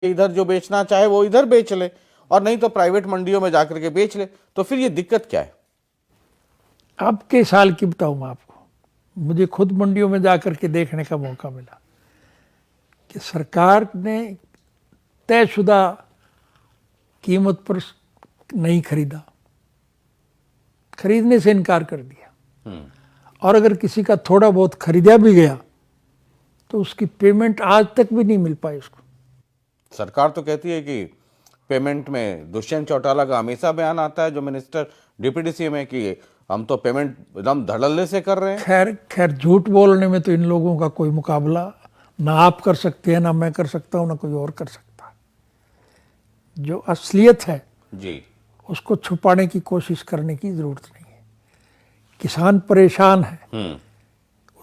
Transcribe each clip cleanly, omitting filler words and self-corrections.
इधर जो बेचना चाहे वो इधर बेच ले और नहीं तो प्राइवेट मंडियों में जाकर के बेच ले, तो फिर ये दिक्कत क्या है? अब के साल की बताऊं मैं आपको, मुझे खुद मंडियों में जाकर के देखने का मौका मिला कि सरकार ने तयशुदा कीमत पर नहीं खरीदा, खरीदने से इनकार कर दिया। और अगर किसी का थोड़ा बहुत खरीदा भी गया तो उसकी पेमेंट आज तक भी नहीं मिल पाई उसको। सरकार तो कहती है कि पेमेंट में दुष्यंत चौटाला का हमेशा बयान आता है, जो मिनिस्टर डिप्टी सीएम है, कि हम तो पेमेंट एकदम धड़ल्ले से कर रहे हैं। खैर झूठ बोलने में तो इन लोगों का कोई मुकाबला ना आप कर सकते हैं, ना मैं कर सकता हूं, ना कोई और कर सकता है। जो असलियत है जी, उसको छुपाने की कोशिश करने की जरूरत नहीं है। किसान परेशान है,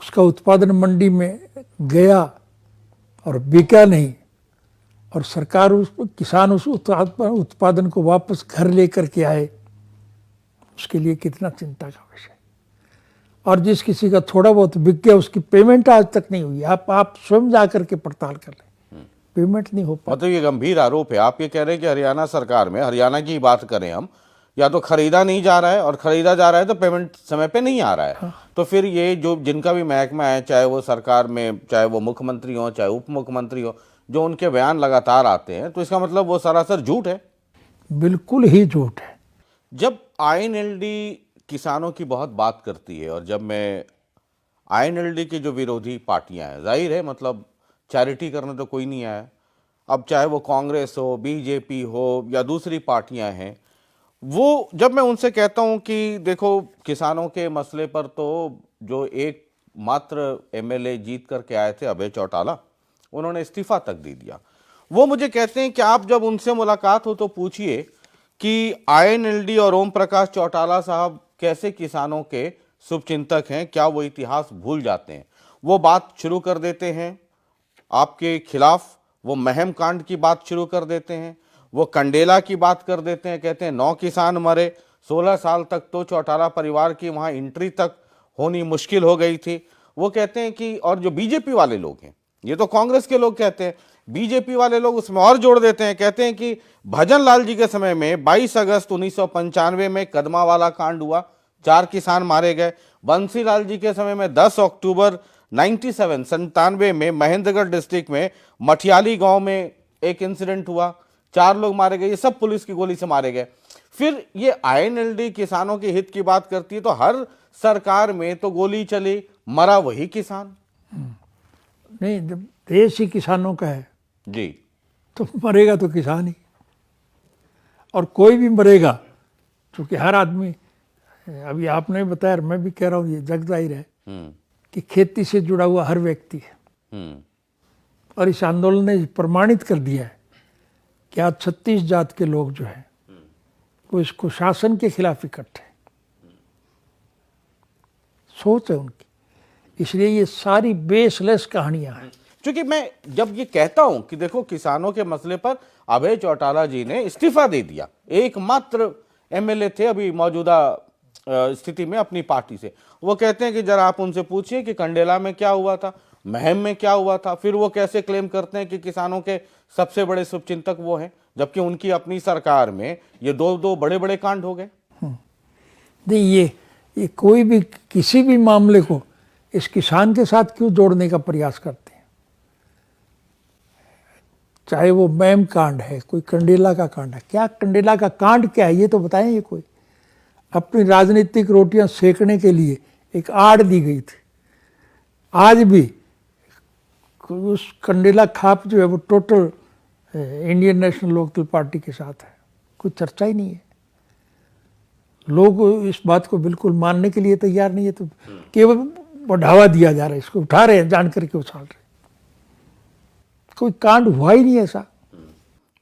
उसका उत्पादन मंडी में गया और बिका नहीं, और सरकार उस किसान उस उत्पादन को वापस घर लेकर के आए, उसके लिए कितना चिंता का विषय। और जिस किसी का थोड़ा बहुत बिक गया उसकी पेमेंट आज तक नहीं हुई। आप स्वयं जाकर के पड़ताल कर लें, पेमेंट नहीं हो पा। मतलब ये गंभीर आरोप है। आप ये कह रहे हैं कि हरियाणा सरकार में, हरियाणा की बात करें हम, या तो खरीदा नहीं जा रहा है, और खरीदा जा रहा है तो पेमेंट समय पे नहीं आ रहा है। हाँ। तो फिर ये जो जिनका भी महकमा है, चाहे वो सरकार में, चाहे वो मुख्यमंत्री हो, चाहे उप मुख्यमंत्री हो, जो उनके बयान लगातार आते हैं, तो इसका मतलब वो सरासर झूठ है। बिल्कुल ही झूठ है। जब आईएनएलडी किसानों की बहुत बात करती है, और जब मैं आईएनएलडी की जो विरोधी पार्टियां हैं, जाहिर है मतलब चैरिटी करने तो कोई नहीं आया, अब चाहे वो कांग्रेस हो, बीजेपी हो, या दूसरी पार्टियां हैं, वो जब मैं उनसे कहता हूं कि देखो किसानों के मसले पर तो जो एक मात्र एमएलए जीत करके आए थे, अभय चौटाला, उन्होंने इस्तीफा तक दे दिया। वो मुझे कहते हैं कि आप जब उनसे मुलाकात हो तो पूछिए कि आईएनएलडी और ओम प्रकाश चौटाला साहब कैसे किसानों के शुभचिंतक हैं, क्या वो इतिहास भूल जाते हैं? वो बात शुरू कर देते हैं आपके खिलाफ, वो महम कांड की बात शुरू कर देते हैं, वो कंडेला की बात कर देते हैं, कहते हैं 9 किसान मरे, 16 साल तक तो चौटाला परिवार की वहां एंट्री तक होनी मुश्किल हो गई थी। वो कहते हैं कि, और जो बीजेपी वाले लोग हैं, ये तो कांग्रेस के लोग कहते हैं, बीजेपी वाले लोग उसमें और जोड़ देते हैं, कहते हैं कि भजन लाल जी के समय में 22 अगस्त 1995 में कदमा वाला कांड हुआ, 4 किसान मारे गए। बंसी लाल जी के समय में 10 अक्टूबर 97 में महेंद्रगढ़ डिस्ट्रिक्ट में मठियाली गांव में एक इंसिडेंट हुआ, 4 लोग मारे गए। ये सब पुलिस की गोली से मारे गए। फिर ये आईएनएलडी किसानों के हित की बात करती है, तो हर सरकार में तो गोली चली, मरा वही किसान। नहीं, जब देश ही किसानों का है जी, तो मरेगा तो किसान ही, और कोई भी मरेगा, क्योंकि हर आदमी, अभी आपने बताया, मैं भी कह रहा हूँ, ये जग जाहिर है कि खेती से जुड़ा हुआ हर व्यक्ति है। और इस आंदोलन ने प्रमाणित कर दिया है कि आज 36 जात के लोग जो हैं वो इसको शासन के खिलाफ इकट्ठे, सोच है उनकी। इसलिए ये सारी बेसलेस कहानियां हैं। क्योंकि मैं जब ये कहता हूं कि देखो किसानों के मसले पर अभय चौटाला जी ने इस्तीफा दे दिया, एकमात्र एमएलए थे अभी मौजूदा स्थिति में अपनी पार्टी से, वो कहते हैं कि जरा आप उनसे पूछिए कि कंडेला में क्या हुआ था, महम में क्या हुआ था। फिर वो कैसे क्लेम करते हैं कि किसानों के सबसे बड़े शुभचिंतक वो हैं, जबकि उनकी अपनी सरकार में ये दो बड़े बड़े कांड हो गए। नहीं, ये कोई भी किसी भी मामले को इस किसान के साथ क्यों जोड़ने का प्रयास करते हैं? चाहे वो मैम कांड है, कोई कंडेला का कांड है, क्या कंडेला का कांड क्या है ये तो बताएं। ये कोई अपनी राजनीतिक रोटियां सेकने के लिए एक आड़ दी गई थी। आज भी उस कंडेला खाप जो है वो total Indian National Lokdal party के साथ है, कोई चर्चा ही नहीं है। लोग इस बात को बिल्कुल मानने के लिए तैयार नहीं है, तो केवल बढ़ावा दिया जा रहा है, इसको उठा रहे हैं, जान करके उछाल रहे हैं। कोई कांड हुआ ही नहीं ऐसा।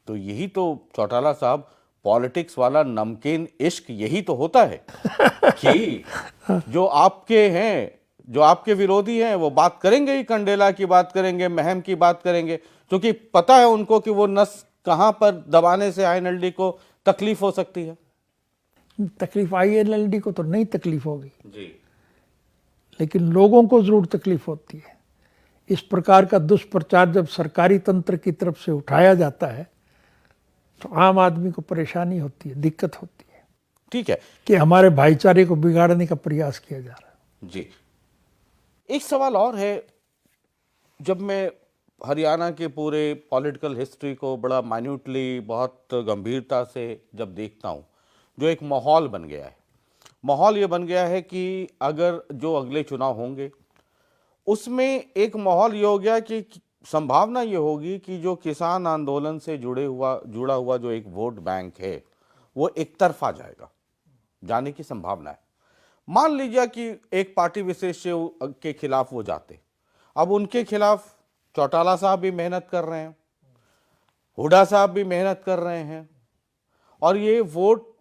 तो यही तो चौटाला साहब, पॉलिटिक्स वाला नमकीन इश्क यही तो होता है कि जो आपके हैं, जो आपके विरोधी हैं, वो बात करेंगे ही, कंडेला की बात करेंगे, महम की बात करेंगे, क्योंकि पता है उनको कि वो नस कहां पर दबाने से आईएनएलडी को तकलीफ हो सकती है। तकलीफ आईएनएलडी को तो नहीं तकलीफ होगी जी, लेकिन लोगों को जरूर तकलीफ होती है। इस प्रकार का दुष्प्रचार जब सरकारी तंत्र की तरफ से उठाया जाता है तो आम आदमी को परेशानी होती है, दिक्कत होती है ठीक है कि हमारे भाईचारे को बिगाड़ने का प्रयास किया जा रहा है। जी। एक सवाल और है, जब मैं हरियाणा के पूरे पॉलिटिकल हिस्ट्री को बड़ा माइन्यूटली, बहुत गंभीरता से जब देखता हूँ, जो एक माहौल बन गया है, माहौल ये बन गया है कि अगर जो अगले चुनाव होंगे उसमें एक माहौल ये हो गया कि संभावना ये होगी कि जो किसान आंदोलन से जुड़ा हुआ जो एक वोट बैंक है वो एक तरफा जाएगा, जाने की संभावना है। मान लीजिए कि एक पार्टी विशेष के खिलाफ वो जाते, अब उनके खिलाफ चौटाला साहब भी मेहनत कर रहे हैं, हुड्डा साहब भी मेहनत कर रहे हैं, और ये वोट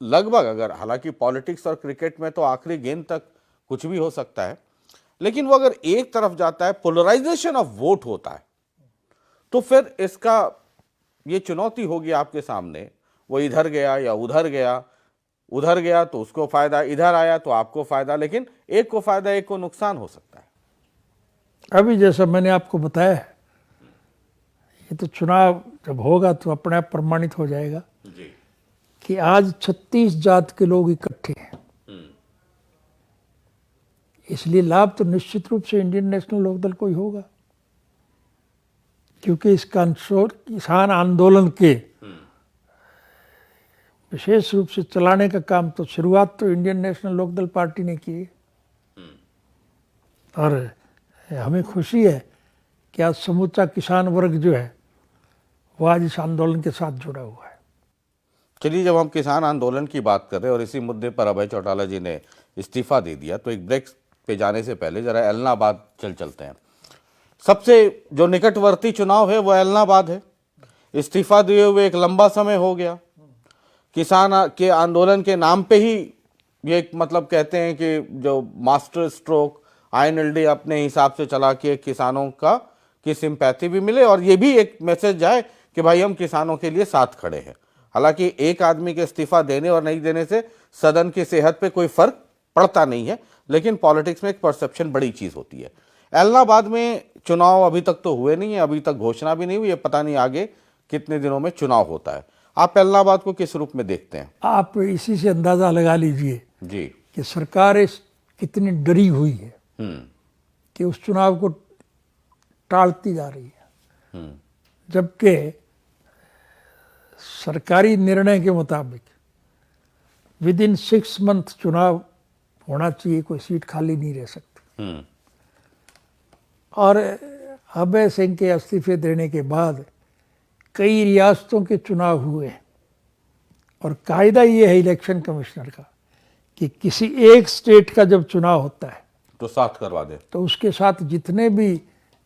लगभग, अगर हालांकि पॉलिटिक्स और क्रिकेट में तो आखिरी गेंद तक कुछ भी हो सकता है, लेकिन वो अगर एक तरफ जाता है, पोलराइजेशन ऑफ वोट होता है, तो फिर इसका ये चुनौती होगी आपके सामने, वो इधर गया या उधर गया, उधर गया तो उसको फायदा, इधर आया तो आपको फायदा, लेकिन एक को फायदा एक को नुकसान हो सकता है। अभी जैसा मैंने आपको बताया है, ये तो चुनाव जब होगा तो अपने आप प्रमाणित हो जाएगा जी। कि आज 36 जात के लोग इकट्ठे हैं, इसलिए लाभ तो निश्चित रूप से इंडियन नेशनल लोकदल को ही होगा, क्योंकि इस किसान आंदोलन के विशेष रूप से चलाने का काम तो शुरुआत तो इंडियन नेशनल लोकदल पार्टी ने की है। और हमें खुशी है कि आज समूचा किसान वर्ग जो है वो आज इस आंदोलन के साथ जुड़ा हुआ है। चलिए, जब हम किसान आंदोलन की बात कर रहे हैं और इसी मुद्दे पर अभय चौटाला जी ने इस्तीफा दे दिया, तो एक ब्रेक पे जाने से पहले जरा एलनाबाद चलते हैं। सबसे जो निकटवर्ती चुनाव है वो एलनाबाद है। इस्तीफा दिए हुए एक लंबा समय हो गया, किसान के आंदोलन के नाम पे ही ये मतलब कहते हैं कि जो मास्टर स्ट्रोक आईएनएलडी अपने हिसाब से चला के किसानों की सिंपैथी भी मिले और ये भी एक मैसेज जाए कि भाई हम किसानों के लिए साथ खड़े हैं। हालांकि एक आदमी के इस्तीफा देने और नहीं देने से सदन की सेहत पे कोई फर्क पड़ता नहीं है, लेकिन पॉलिटिक्स में एक परसेप्शन बड़ी चीज होती है। एलनाबाद में चुनाव अभी तक तो हुए नहीं है, अभी तक घोषणा भी नहीं हुई है, पता नहीं आगे कितने दिनों में चुनाव होता है। आप एलनाबाद को किस रूप में देखते हैं? आप इसी से अंदाजा लगा लीजिए जी कि सरकार कितनी डरी हुई है कि उस चुनाव को टालती जा रही है, जबकि सरकारी निर्णय के मुताबिक विद इन 6 मंथ चुनाव होना चाहिए, कोई सीट खाली नहीं रह सकती। और अभय सिंह के इस्तीफे देने के बाद कई रियासतों के चुनाव हुए और कायदा ये है इलेक्शन कमिश्नर का कि किसी एक स्टेट का जब चुनाव होता है तो साथ करवा दे, तो उसके साथ जितने भी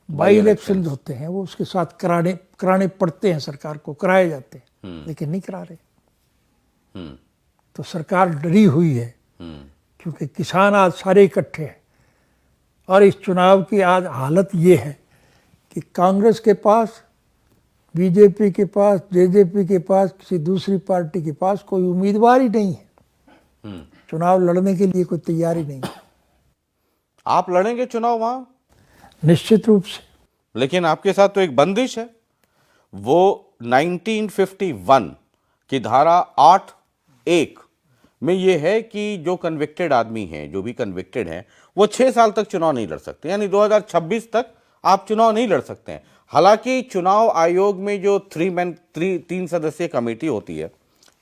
बाई इलेक्शन होते हैं वो उसके साथ कराने पड़ते हैं, सरकार को कराए जाते हैं, लेकिन नहीं करा रहे। तो सरकार डरी हुई है क्योंकि किसान आज सारे इकट्ठे हैं और इस चुनाव की आज हालत ये है कि कांग्रेस के पास, बीजेपी के पास, जेजेपी के पास, किसी दूसरी पार्टी के पास कोई उम्मीदवार ही नहीं है। चुनाव लड़ने के लिए कोई तैयारी नहीं है। आप लड़ेंगे चुनाव वहां? निश्चित रूप से। लेकिन आपके साथ तो एक बंदिश है, वो 1951 की धारा 8(1) में ये है कि जो कन्विक्टेड आदमी हैं, जो भी कन्विक्टेड हैं, वो 6 साल तक चुनाव नहीं लड़ सकते, यानी 2026 तक आप चुनाव नहीं लड़ सकते हैं। हालांकि चुनाव आयोग में जो 3 सदस्यीय कमेटी होती है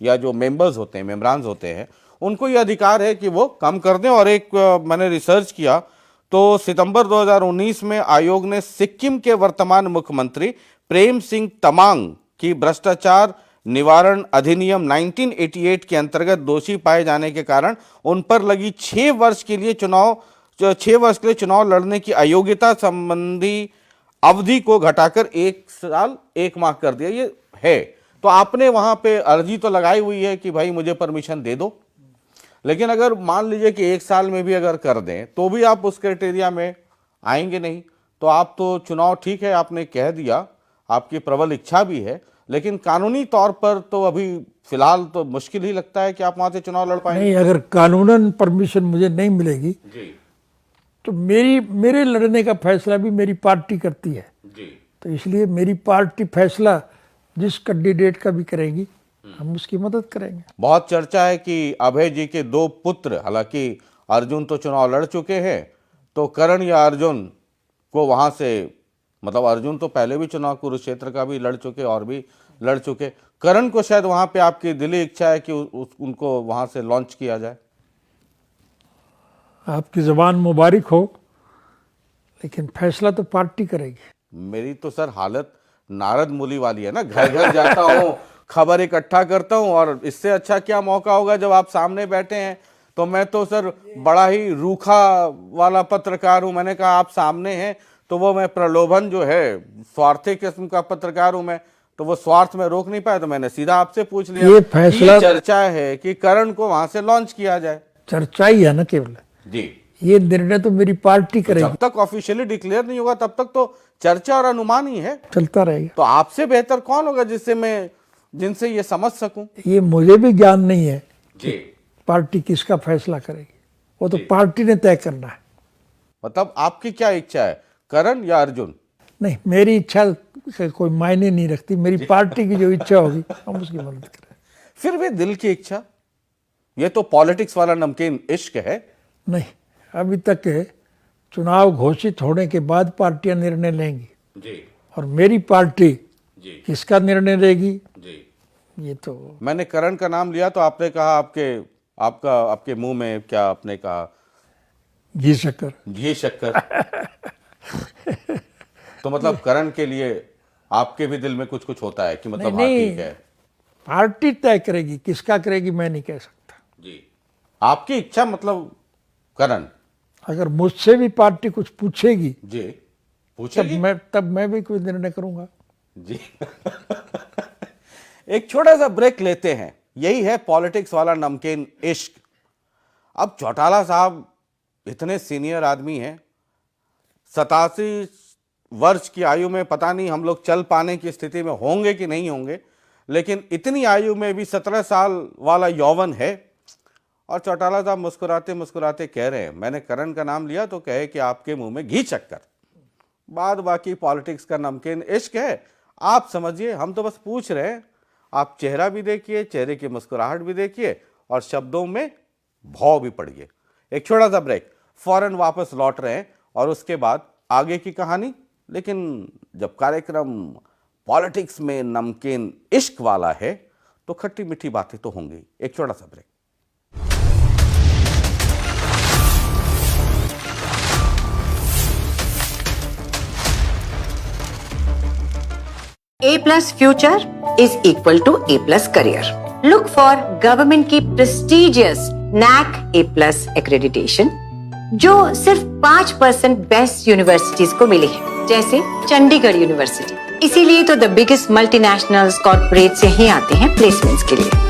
या जो मेंबर्स होते हैं, मेम्बरान्स होते हैं, उनको ये अधिकार है कि वो कम कर दें। और एक मैंने रिसर्च किया तो सितंबर 2019 में आयोग ने सिक्किम के वर्तमान मुख्यमंत्री प्रेम सिंह तमांग की भ्रष्टाचार निवारण अधिनियम 1988 के अंतर्गत दोषी पाए जाने के कारण उन पर लगी 6 वर्ष के लिए चुनाव लड़ने की अयोग्यता संबंधी अवधि को घटाकर 1 साल 1 माह कर दिया। ये है, तो आपने वहां पे अर्जी तो लगाई हुई है कि भाई मुझे परमिशन दे दो, लेकिन अगर मान लीजिए कि 1 साल में भी अगर कर दें तो भी आप उस क्राइटेरिया में आएंगे नहीं, तो आप तो चुनाव, ठीक है आपने कह दिया, आपकी प्रबल इच्छा भी है, लेकिन कानूनी तौर पर तो अभी फिलहाल तो मुश्किल ही लगता है कि आप वहां से चुनाव लड़ पाएंगे। नहीं, अगर कानूनन परमिशन मुझे नहीं मिलेगी जी, तो मेरे लड़ने का फैसला भी मेरी पार्टी करती है जी। तो इसलिए मेरी पार्टी फैसला जिस कैंडिडेट का भी करेगी हम उसकी मदद करेंगे। बहुत चर्चा है कि अभय जी के 2 पुत्र, हालांकि अर्जुन तो चुनाव लड़ चुके हैं, तो करण या अर्जुन को वहां से, मतलब अर्जुन तो पहले भी चुनाव कुरुक्षेत्र का भी लड़ चुके और भी लड़ चुके, करण को शायद वहां पे आपकी दिली इच्छा है कि उनको वहां से लॉन्च किया जाए। आपकी जबान मुबारक हो, लेकिन फैसला तो पार्टी करेगी। मेरी तो सर हालत नारद मुनि वाली है ना, घर घर जाता हूँ, खबर इकट्ठा करता हूँ, और इससे अच्छा क्या मौका होगा जब आप सामने बैठे हैं। तो मैं तो सर बड़ा ही रूखा वाला पत्रकार हूँ। मैंने कहा आप सामने हैं तो वो मैं प्रलोभन जो है, स्वार्थी किस्म का पत्रकार हूँ मैं, तो वो स्वार्थ में रोक नहीं पाया, तो मैंने सीधा आपसे पूछ लिया। ये फैसला चर्चा है कि करण को वहां से लॉन्च किया जाए। चर्चा ही है ना केवल जी। ये निर्णय तो मेरी पार्टी करेगी। जब तक ऑफिशियली डिक्लेयर नहीं होगा तब तक तो चर्चा और अनुमान ही है, चलता रहेगा। तो आपसे बेहतर कौन होगा जिनसे ये समझ सकूं? ये मुझे भी ज्ञान नहीं है जी। पार्टी किसका फैसला करेगी, वो तो पार्टी ने तय करना है। मतलब आपकी क्या इच्छा है, करण या अर्जुन? नहीं, मेरी इच्छा कोई मायने नहीं रखती, मेरी पार्टी की जो इच्छा होगी हम उसकी मदद करें। फिर भी दिल की इच्छा, ये तो पॉलिटिक्स वाला नमकीन इश्क है। नहीं, अभी तक चुनाव घोषित होने के बाद पार्टियां निर्णय लेंगी जी। और मेरी पार्टी जी। किसका निर्णय लेगी जी। ये तो। मैंने करण का नाम लिया तो आपने कहा आपके मुंह में क्या आपने कहा? घी शक्कर। घी शक्कर। तो मतलब करण के लिए आपके भी दिल में कुछ कुछ होता है कि मतलब हाँ ठीक है, पार्टी तय करेगी, किसका करेगी मैं नहीं कह सकता। जी। आपकी इच्छा मतलब करण। अगर मुझसे भी पार्टी कुछ पूछेगी जी, पूछेगी तब मैं भी कोई निर्णय करूंगा। जी। एक छोटा सा ब्रेक लेते हैं, यही है पॉलिटिक्स वाला नमकीन इश्क। अब चौटाला साहब इतने सीनियर आदमी हैं, 87 वर्ष की आयु में पता नहीं हम लोग चल पाने की स्थिति में होंगे कि नहीं होंगे, लेकिन इतनी आयु में भी 17 साल वाला यौवन है। और चौटाला साहब मुस्कुराते मुस्कुराते कह रहे हैं, मैंने करण का नाम लिया तो कहे कि आपके मुंह में घी शक्कर, बाद बाकी पॉलिटिक्स का नमकीन इश्क है, आप समझिए, हम तो बस पूछ रहे हैं। आप चेहरा भी देखिए, चेहरे की मुस्कुराहट भी देखिए और शब्दों में भाव भी पढ़िए। एक छोटा सा ब्रेक, फौरन वापस लौट रहे हैं और उसके बाद आगे की कहानी। लेकिन जब कार्यक्रम पॉलिटिक्स में नमकीन इश्क वाला है तो खट्टी मीठी बातें तो होंगी। एक छोटा सा break. A+ future is equal to A+ career. Look for government की prestigious NAC A+ accreditation, जो सिर्फ 5% बेस्ट यूनिवर्सिटीज को मिली है, जैसे चंडीगढ़ यूनिवर्सिटी। इसीलिए तो द बिगेस्ट मल्टीनेशनल्स कॉर्पोरेट से ही आते हैं प्लेसमेंट्स के लिए।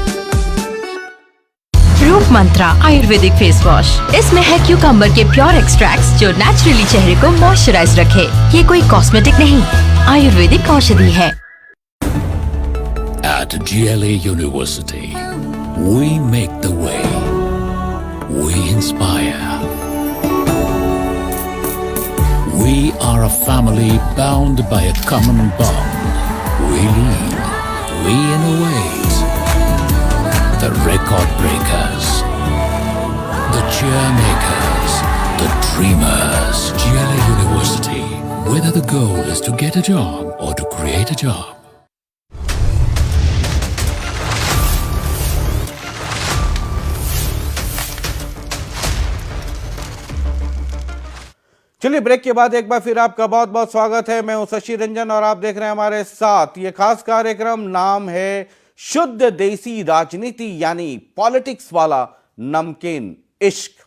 रूप मंत्रा आयुर्वेदिक फेस वॉश, इसमें है क्यूकम्बर के प्योर एक्सट्रैक्ट्स जो नेचुरली चेहरे को मॉइस्चराइज रखे। ये कोई कॉस्मेटिक नहीं, आयुर्वेदिक औषधि है। At GLA University, we make the way. We inspire. We are a family bound by a common bond. We lead. We innovate. The record breakers. The cheer makers. The dreamers. GLA University. Whether the goal is to get a job or to create a job. चलिए, break के बाद एक बार फिर आपका बहुत बहुत स्वागत है। मैं हूं शशि रंजन और आप देख रहे हैं हमारे साथ ये खास कार्यक्रम, नाम है शुद्ध देसी राजनीति, यानी पॉलिटिक्स वाला नमकीन इश्क।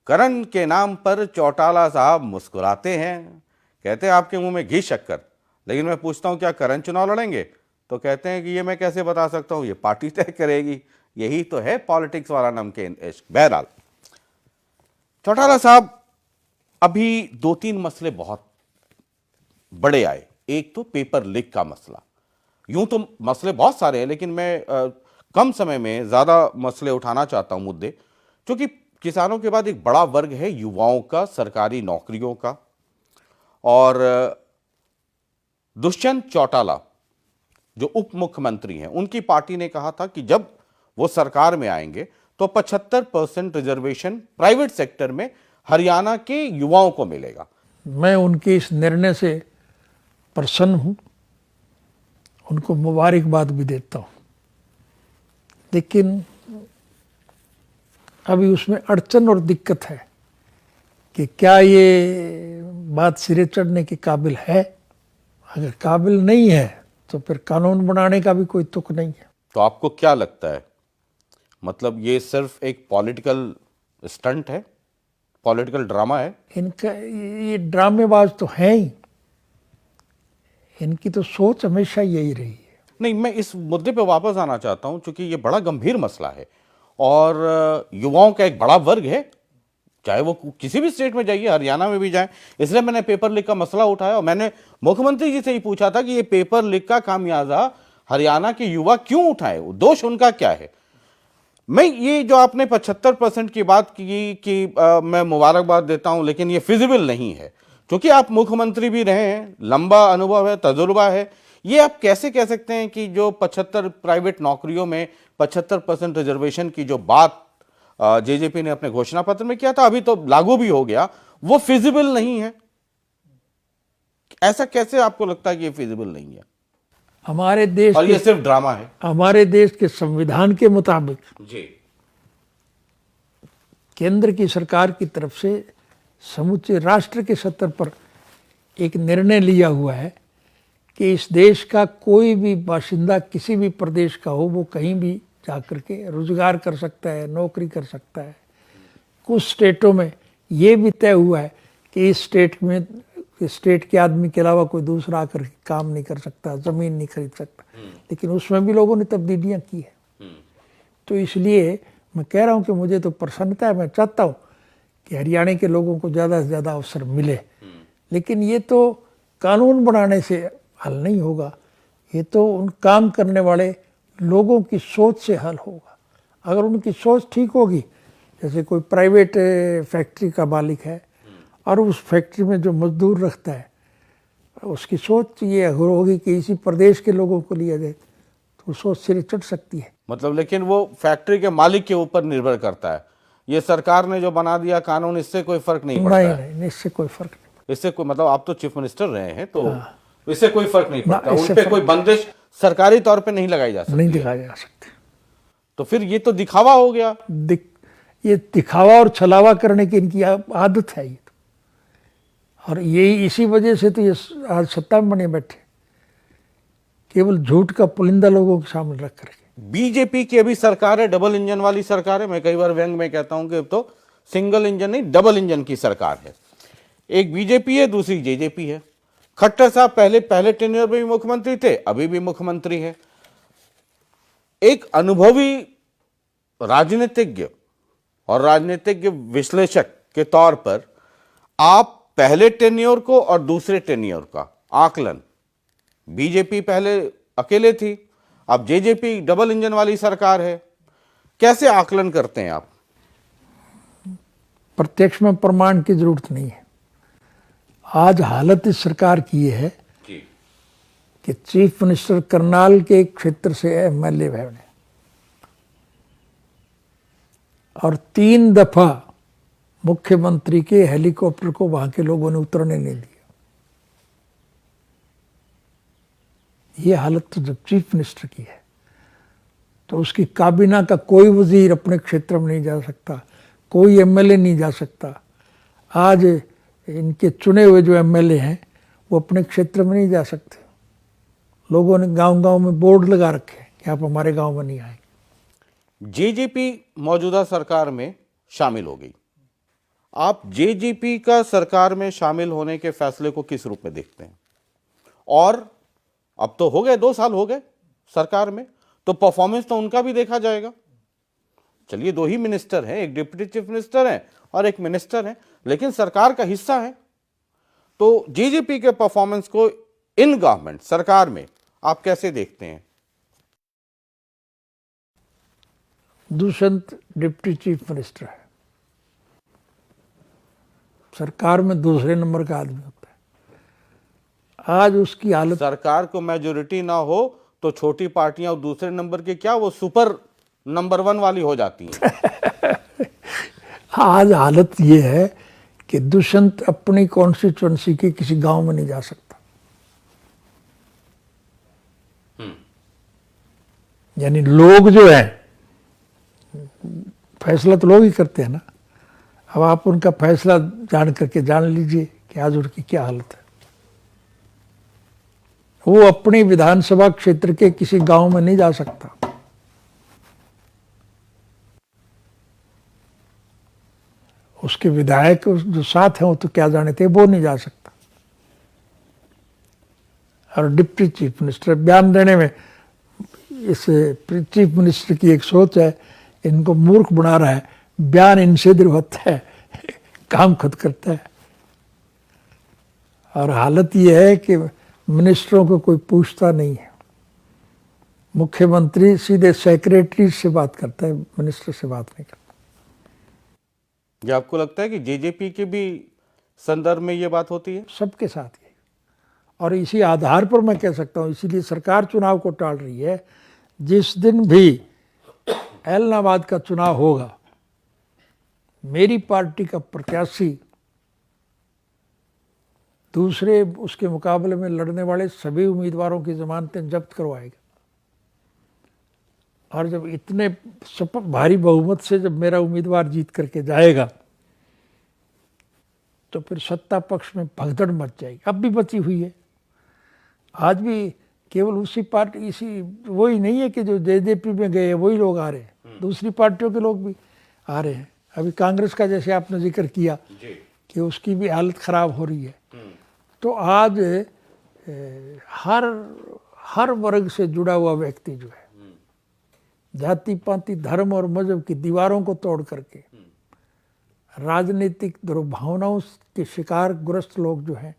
करण के नाम पर चौटाला साहब मुस्कुराते हैं, कहते हैं आपके मुंह में घी शक्कर। लेकिन मैं पूछता हूं क्या करण चुनाव लड़ेंगे, तो कहते हैं कि ये मैं कैसे बता सकता हूं, ये पार्टी तय करेगी। यही तो है पॉलिटिक्स वाला नमकीन इश्क। बहरहाल चौटाला साहब, अभी 2-3 मसले बहुत बड़े आए। एक तो पेपर लीक का मसला। यूं तो मसले बहुत सारे हैं, लेकिन मैं कम समय में ज्यादा मसले उठाना चाहता हूं, मुद्दे, क्योंकि किसानों के बाद एक बड़ा वर्ग है युवाओं का, सरकारी नौकरियों का। और दुष्यंत चौटाला जो उप मुख्यमंत्री हैं, उनकी पार्टी ने कहा था कि जब वो सरकार में आएंगे तो 75% रिजर्वेशन प्राइवेट सेक्टर में हरियाणा के युवाओं को मिलेगा। मैं उनके इस निर्णय से प्रसन्न हूं, उनको मुबारकबाद भी देता हूं, लेकिन अभी उसमें अड़चन और दिक्कत है कि क्या ये बात सिरे चढ़ने के काबिल है। अगर काबिल नहीं है तो फिर कानून बनाने का भी कोई तुक नहीं है। तो आपको क्या लगता है, मतलब ये सिर्फ एक पॉलिटिकल स्टंट है, पॉलिटिकल ड्रामा है? इनका ये ड्रामेबाज तो हैं ही, इनकी तो सोच हमेशा यही रही है। नहीं, मैं इस मुद्दे पे वापस आना चाहता हूं क्योंकि ये बड़ा गंभीर मसला है और युवाओं का एक बड़ा वर्ग है, चाहे वो किसी भी स्टेट में जाइए, हरियाणा में भी जाएं। इसलिए मैंने पेपर लीक का मसला उठाया और मैंने मुख्यमंत्री जी से ही पूछा था कि ये पेपर लीक का खामियाजा हरियाणा के युवा क्यों उठाए, दोष उनका क्या है। मैं ये जो आपने 75% की बात की कि मैं मुबारकबाद देता हूं, लेकिन ये फिजिबल नहीं है क्योंकि आप मुख्यमंत्री भी रहे हैं, लंबा अनुभव है, तजुर्बा है। ये आप कैसे कह सकते हैं कि जो 75 प्राइवेट नौकरियों में 75% रिजर्वेशन की जो बात जेजेपी ने अपने घोषणा पत्र में किया था, अभी तो लागू भी हो गया, वो फिजिबल नहीं है? ऐसा कैसे आपको लगता है कि ये फिजिबल नहीं है? हमारे देश और ये सिर्फ ड्रामा है? हमारे देश के संविधान के मुताबिक जी, केंद्र की सरकार की तरफ से समूचे राष्ट्र के स्तर पर एक निर्णय लिया हुआ है कि इस देश का कोई भी बाशिंदा किसी भी प्रदेश का हो, वो कहीं भी जाकर के रोजगार कर सकता है, नौकरी कर सकता है। कुछ स्टेटों में ये भी तय हुआ है कि इस स्टेट के आदमी के अलावा कोई दूसरा आकर के काम नहीं कर सकता, ज़मीन नहीं खरीद सकता, लेकिन उसमें भी लोगों ने तब्दीलियां की है। तो इसलिए मैं कह रहा हूं कि मुझे तो प्रसन्नता है, मैं चाहता हूं कि हरियाणा के लोगों को ज़्यादा से ज़्यादा अवसर मिले, लेकिन ये तो कानून बनाने से हल नहीं होगा, ये तो उन काम करने वाले लोगों की सोच से हल होगा। अगर उनकी सोच ठीक होगी, जैसे कोई प्राइवेट फैक्ट्री का मालिक है और उस फैक्ट्री में जो मजदूर रखता है, उसकी सोच ये होगी कि इसी प्रदेश के लोगों को लिया जाए, तो सोच सिरे चढ़ सकती है। मतलब लेकिन वो फैक्ट्री के मालिक के ऊपर निर्भर करता है। ये सरकार ने जो बना दिया कानून, इससे कोई फर्क नहीं पड़ता है? नहीं, इससे कोई फर्क नहीं। इससे कोई, मतलब आप तो चीफ मिनिस्टर रहे हैं, तो इससे कोई फर्क नहीं पड़ता, इससे उन पे कोई बंदिश सरकारी तौर पे नहीं लगाई जा सकती? नहीं दिखाया जा सकती। तो फिर ये तो दिखावा हो गया। ये दिखावा और छलावा करने की इनकी आदत है ये तो। और यही इसी वजह से तो ये आज सत्ता में बने बैठे, केवल झूठ का पुलिंदा लोगों के सामने रख करके। बीजेपी की अभी सरकार है, डबल इंजन वाली सरकार है। मैं कई बार व्यंग में कहता हूं कि अब तो सिंगल इंजन नहीं, डबल इंजन की सरकार है। एक बीजेपी है, दूसरी जेजेपी है। खट्टर साहब पहले टेन्योर में भी मुख्यमंत्री थे, अभी भी मुख्यमंत्री है। एक अनुभवी राजनीतिज्ञ और राजनीतिज्ञ विश्लेषक के तौर पर आप पहले टेन्योर को और दूसरे टेन्योर का आकलन, बीजेपी पहले अकेले थी, अब जेजेपी डबल इंजन वाली सरकार है, कैसे आकलन करते हैं आप? प्रत्यक्ष में प्रमाण की जरूरत नहीं है। आज हालत इस सरकार की ये है कि चीफ मिनिस्टर करनाल के क्षेत्र से एमएलए है और 3 दफा मुख्यमंत्री के हेलीकॉप्टर को वहां के लोगों ने उतरने नहीं दिया। ये हालत तो जब चीफ मिनिस्टर की है, तो उसकी काबीना का कोई वजीर अपने क्षेत्र में नहीं जा सकता, कोई एमएलए नहीं जा सकता। आज इनके चुने हुए जो एमएलए हैं वो अपने क्षेत्र में नहीं जा सकते। लोगों ने गांव-गांव में बोर्ड लगा रखे हैं कि आप हमारे गांव में नहीं आएंगे। जेजेपी मौजूदा सरकार में शामिल हो गई। आप जेजेपी का सरकार में शामिल होने के फैसले को किस रूप में देखते हैं? और अब तो हो गए 2 साल हो गए सरकार में, तो परफॉर्मेंस तो उनका भी देखा जाएगा। चलिए 2 ही मिनिस्टर हैं, एक डिप्टी चीफ मिनिस्टर हैं और एक मिनिस्टर हैं, लेकिन सरकार का हिस्सा है। तो जेजेपी के परफॉर्मेंस को इन गवर्नमेंट सरकार में आप कैसे देखते हैं? दुष्यंत डिप्टी चीफ मिनिस्टर है, सरकार में दूसरे नंबर का आदमी होता है। आज उसकी हालत, सरकार को मेजोरिटी ना हो तो छोटी पार्टियां और दूसरे नंबर के क्या वो सुपर नंबर 1 वाली हो जाती हैं। आज हालत ये है कि दुष्यंत अपनी कॉन्स्टिट्यूंसी के किसी गांव में नहीं जा सकता। यानी लोग जो है, फैसला तो लोग ही करते हैं ना। अब आप उनका फैसला जान करके जान लीजिए कि आज उनकी क्या हालत है। वो अपनी विधानसभा क्षेत्र के किसी गांव में नहीं जा सकता। उसके विधायक जो साथ हैं वो तो क्या जाने थे, वो नहीं जा सकता। और डिप्टी चीफ मिनिस्टर बयान देने में, इस चीफ मिनिस्टर की एक सोच है, इनको मूर्ख बना रहा है, बयान इनसे दूर होता है, काम खुद करता है। और हालत यह है कि मिनिस्टरों को कोई पूछता नहीं है। मुख्यमंत्री सीधे सेक्रेटरी से बात करता है, मिनिस्टर से बात नहीं करता। ये आपको लगता है कि जेजेपी के भी संदर्भ में ये बात होती है? सबके साथ ही। और इसी आधार पर मैं कह सकता हूँ, इसीलिए सरकार चुनाव को टाल रही है। जिस दिन भी ऐलनाबाद का चुनाव होगा, मेरी पार्टी का प्रत्याशी दूसरे उसके मुकाबले में लड़ने वाले सभी उम्मीदवारों की जमानतें जब्त करवाएगा। और जब इतने भारी बहुमत से जब मेरा उम्मीदवार जीत करके जाएगा, तो फिर सत्ता पक्ष में भगदड़ मच जाएगी। अब भी बची हुई है। आज भी केवल उसी पार्टी, इसी वही नहीं है कि जो जेजेपी में गए वही लोग आ रहे हैं, दूसरी पार्टियों के लोग भी आ रहे हैं। अभी कांग्रेस का जैसे आपने जिक्र किया कि उसकी भी हालत खराब हो रही है। तो आज हर वर्ग से जुड़ा हुआ व्यक्ति जो है, जाति पाति धर्म और मजहब की दीवारों को तोड़ करके राजनीतिक दुर्भावनाओं के शिकार ग्रस्त लोग जो हैं,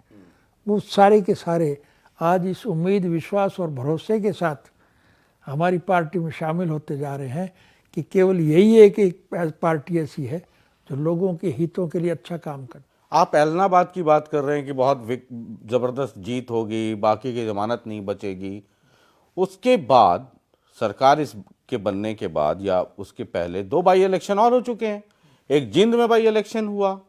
वो सारे के सारे आज इस उम्मीद, विश्वास और भरोसे के साथ हमारी पार्टी में शामिल होते जा रहे हैं कि केवल यही है कि एक पार्टी ऐसी है जो लोगों के हितों के लिए अच्छा काम करे। आप ऐलनाबाद की बात कर रहे हैं कि बहुत ज़बरदस्त जीत होगी, बाकी की जमानत नहीं बचेगी। उसके बाद सरकार इसके बनने के बाद या उसके पहले 2 बाई इलेक्शन और हो चुके हैं। एक जिंद में बाई इलेक्शन हुआ,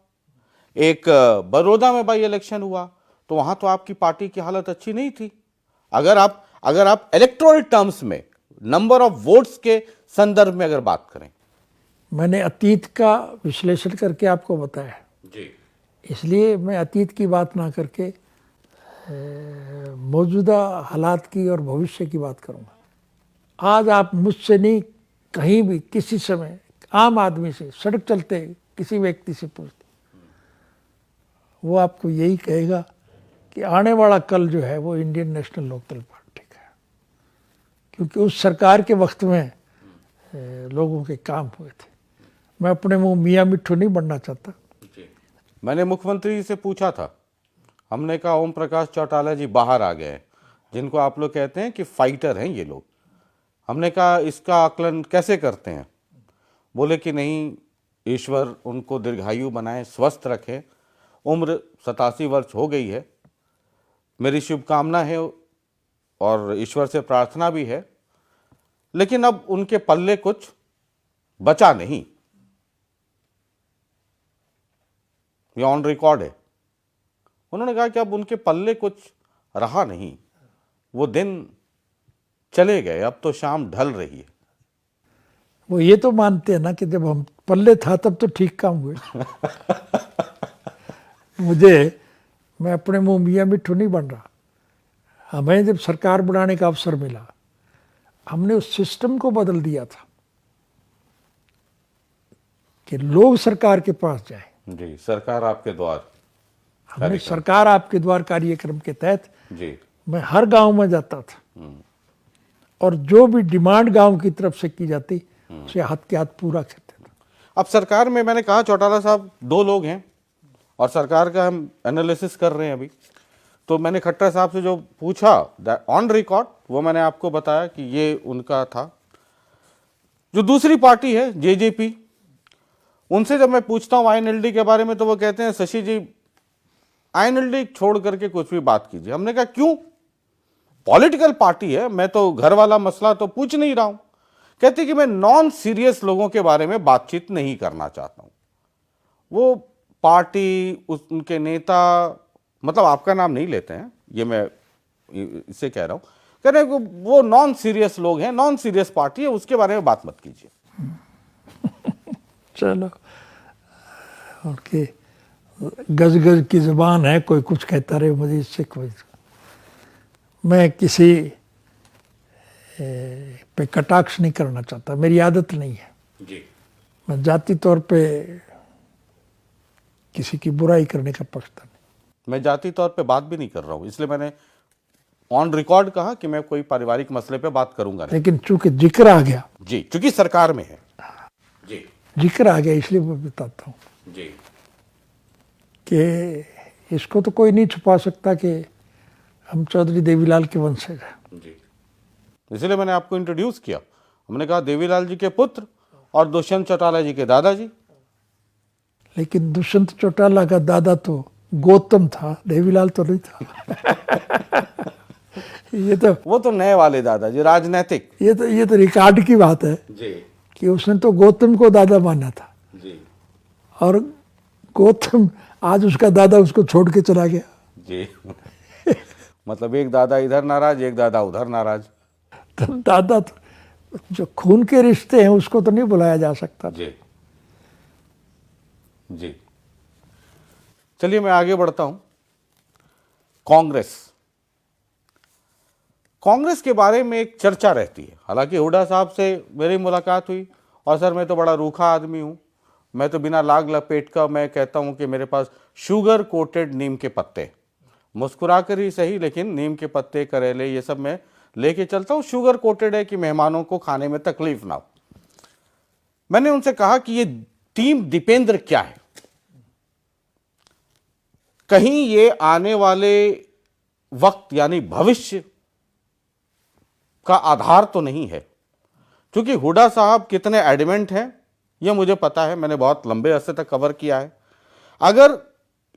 एक बड़ौदा में बाई इलेक्शन हुआ। तो वहां तो आपकी पार्टी की हालत अच्छी नहीं थी। अगर आप इलेक्टोरल टर्म्स में, नंबर ऑफ वोट्स के संदर्भ में अगर बात करें। मैंने अतीत का विश्लेषण करके आपको बताया जी, इसलिए मैं अतीत की बात ना करके मौजूदा हालात की और भविष्य की बात करूंगा। आज आप मुझसे नहीं, कहीं भी किसी समय आम आदमी से, सड़क चलते किसी व्यक्ति से पूछते, वो आपको यही कहेगा कि आने वाला कल जो है वो इंडियन नेशनल लोकदल पार्टी का है, क्योंकि उस सरकार के वक्त में लोगों के काम हुए थे। मैं अपने मुंह मियाँ मिट्ठू नहीं बनना चाहता। मैंने मुख्यमंत्री जी से पूछा था, हमने कहा ओम प्रकाश चौटाला जी बाहर आ गए, जिनको आप लोग कहते हैं कि फाइटर हैं ये लोग। हमने कहा इसका आकलन कैसे करते हैं? बोले कि नहीं, ईश्वर उनको दीर्घायु बनाए, स्वस्थ रखे। उम्र 87 वर्ष हो गई है। मेरी शुभकामना है और ईश्वर से प्रार्थना भी है, लेकिन अब उनके पल्ले कुछ बचा नहीं। ये ऑन रिकॉर्ड है। उन्होंने कहा कि अब उनके पल्ले कुछ रहा नहीं, वो दिन चले गए, अब तो शाम ढल रही है। वो ये तो मानते हैं ना कि जब हम पल्ले था तब तो ठीक काम हुए। मैं अपने मुंह मियाँ मिट्ठू नहीं बन रहा। हमें जब सरकार बनाने का अवसर मिला, हमने उस सिस्टम को बदल दिया था कि लोग सरकार के पास जाए। जी, सरकार आपके द्वार। हमने सरकार आपके द्वार कार्यक्रम के तहत जी मैं हर गांव में जाता था और जो भी डिमांड गांव की तरफ से की जाती उसे हाथ के हाथ पूरा करते थे। अब सरकार में मैंने कहा चौटाला साहब 2 लोग हैं और सरकार का हम एनालिसिस कर रहे हैं अभी। तो मैंने खट्टर साहब से जो पूछा ऑन रिकॉर्ड, वो मैंने आपको बताया कि ये उनका था। जो दूसरी पार्टी है जेजेपी, उनसे जब मैं पूछता हूँ आईएनएलडी के बारे में तो वो कहते हैं शशि जी आईएनएलडी छोड़ करके कुछ भी बात कीजिए। हमने कहा क्यों, पॉलिटिकल पार्टी है, मैं तो घर वाला मसला तो पूछ नहीं रहा हूं। कहती कि मैं नॉन सीरियस लोगों के बारे में बातचीत नहीं करना चाहता हूं। वो पार्टी उनके नेता, मतलब आपका नाम नहीं लेते हैं, ये मैं इससे कह रहा हूं, कह रहे हैं वो नॉन सीरियस लोग हैं, नॉन सीरियस पार्टी है, उसके बारे में बात मत कीजिए। चलो, उनकी गज गज की जुबान है, कोई कुछ कहता रहे, मुझे इससे कोई, मैं किसी पे कटाक्ष नहीं करना चाहता, मेरी आदत नहीं है। जी। मैं जाति तौर पे किसी की बुराई करने का पक्षता नहीं। मैं जाति तौर पे बात भी नहीं कर रहा हूं, इसलिए मैंने ऑन रिकॉर्ड कहा कि मैं कोई पारिवारिक मसले पे बात करूंगा नहीं। लेकिन चूंकि जिक्र आ गया, जी, चूंकि सरकार में है। जी जिक्र आ गया, इसलिए मैं बताता हूँ जी कि इसको तो कोई नहीं छुपा सकता कि हम चौधरी देवीलाल के वंशज हैं। जी, इसलिए मैंने आपको इंट्रोड्यूस किया। हमने कहा देवीलाल जी के पुत्र और दुष्यंत चौटाला जी के दादाजी। लेकिन दुष्यंत चौटाला का दादा तो गौतम था, देवीलाल तो नहीं था। ये तो नए वाले दादाजी, राजनैतिक। ये तो रिकॉर्ड की बात है जी कि उसने तो गौतम को दादा माना था, जी और गौतम आज उसका दादा उसको छोड़ के चला गया। जी। मतलब एक दादा इधर नाराज, एक दादा उधर नाराज। तो दादा तो जो खून के रिश्ते हैं उसको तो नहीं बुलाया जा सकता। जी जी। चलिए मैं आगे बढ़ता हूं। कांग्रेस के बारे में एक चर्चा रहती है। हालांकि हुड्डा साहब से मेरी मुलाकात हुई और सर मैं तो बड़ा रूखा आदमी हूं, मैं तो बिना लाग लपेट का मैं कहता हूं कि मेरे पास शुगर कोटेड नीम के पत्ते, मुस्कुरा कर ही सही लेकिन नीम के पत्ते, करेले, ये सब मैं लेके चलता हूं। शुगर कोटेड है कि मेहमानों को खाने में तकलीफ ना हो। मैंने उनसे कहा कि ये टीम दीपेंद्र क्या है, कहीं ये आने वाले वक्त यानी भविष्य का आधार तो नहीं है। क्योंकि हुड्डा साहब कितने एडमेंट हैं ये मुझे पता है, मैंने बहुत लंबे अरसे तक कवर किया है। अगर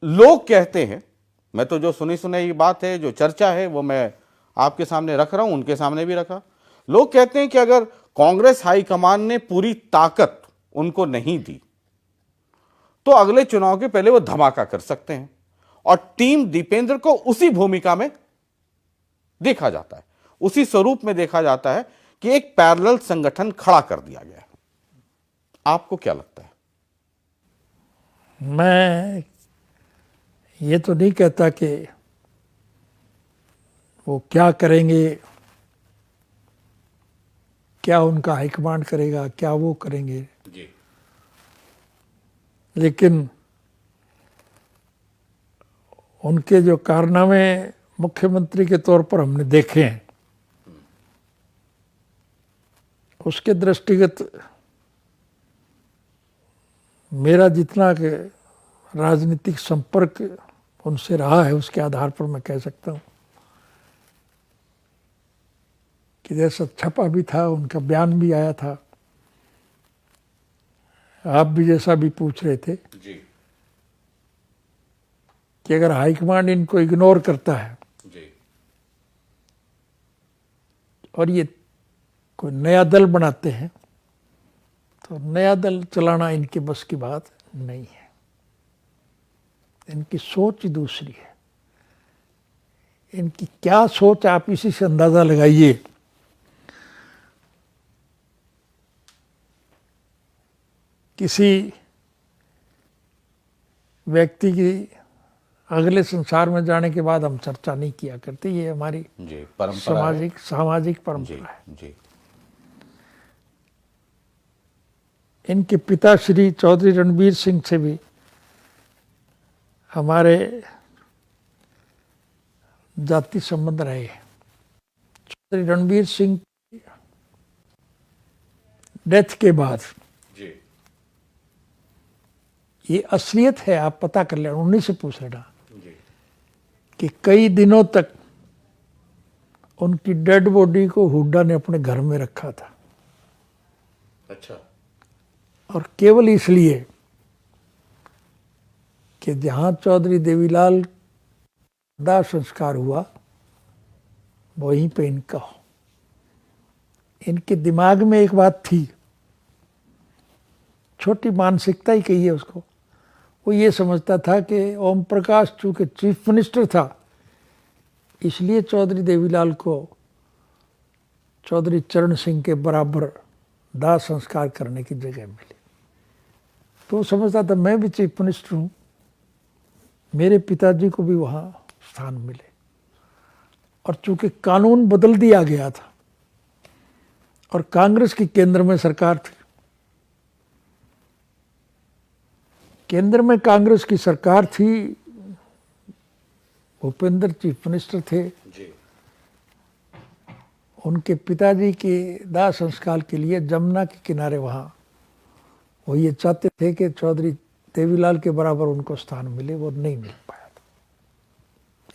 लोग कहते हैं, मैं तो जो सुनी सुनाई बात है, जो चर्चा है, वो मैं आपके सामने रख रहा हूं, उनके सामने भी रखा। लोग कहते हैं कि अगर कांग्रेस हाईकमान ने पूरी ताकत उनको नहीं दी तो अगले चुनाव के पहले वो धमाका कर सकते हैं। और टीम दीपेंद्र को उसी भूमिका में देखा जाता है, उसी स्वरूप में देखा जाता है कि एक पैरेलल संगठन खड़ा कर दिया गया है। आपको क्या लगता है? मैं ये तो नहीं कहता कि वो क्या करेंगे, क्या उनका हाईकमांड करेगा, क्या वो करेंगे जी। लेकिन उनके जो कारनामे मुख्यमंत्री के तौर पर हमने देखे हैं, उसके दृष्टिगत मेरा जितना के राजनीतिक संपर्क उनसे रहा है उसके आधार पर मैं कह सकता हूँ कि जैसा छपा भी था, उनका बयान भी आया था, आप भी जैसा भी पूछ रहे थे जी कि अगर हाईकमांड इनको इग्नोर करता है जी और ये कोई नया दल बनाते हैं तो नया दल चलाना इनके बस की बात नहीं है। इनकी सोच दूसरी है। इनकी क्या सोच आप इसी से अंदाजा लगाइए। किसी व्यक्ति की अगले संसार में जाने के बाद हम चर्चा नहीं किया करते, ये हमारी जी परंपरा है। सामाजिक जी परंपरा है। जी इनके पिता श्री चौधरी रणबीर सिंह से भी हमारे जाति संबंध रहे। चौधरी रणबीर सिंह डेथ के बाद जी ये असलियत है, आप पता कर लेना, उन्हीं से पूछ लेना जी कि कई दिनों तक उनकी डेड बॉडी को हुड्डा ने अपने घर में रखा था। अच्छा और केवल इसलिए कि जहाँ चौधरी देवीलाल दाह संस्कार हुआ वहीं पे इनका हो। इनके दिमाग में एक बात थी, छोटी मानसिकता ही कही है उसको, वो ये समझता था कि ओम प्रकाश चूँकि चीफ मिनिस्टर था इसलिए चौधरी देवीलाल को चौधरी चरण सिंह के बराबर दाह संस्कार करने की जगह मिली। तो वो समझता था मैं भी चीफ मिनिस्टर हूँ, मेरे पिताजी को भी वहाँ स्थान मिले। और चूँकि कानून बदल दिया गया था और कांग्रेस की केंद्र में सरकार थी, केंद्र में कांग्रेस की सरकार थी, भूपेंद्र चीफ मिनिस्टर थे जी। उनके पिताजी के दाह संस्कार के लिए जमुना के किनारे वहाँ वो ये चाहते थे कि चौधरी देवीलाल के बराबर उनको स्थान मिले, वो नहीं मिल पाया था।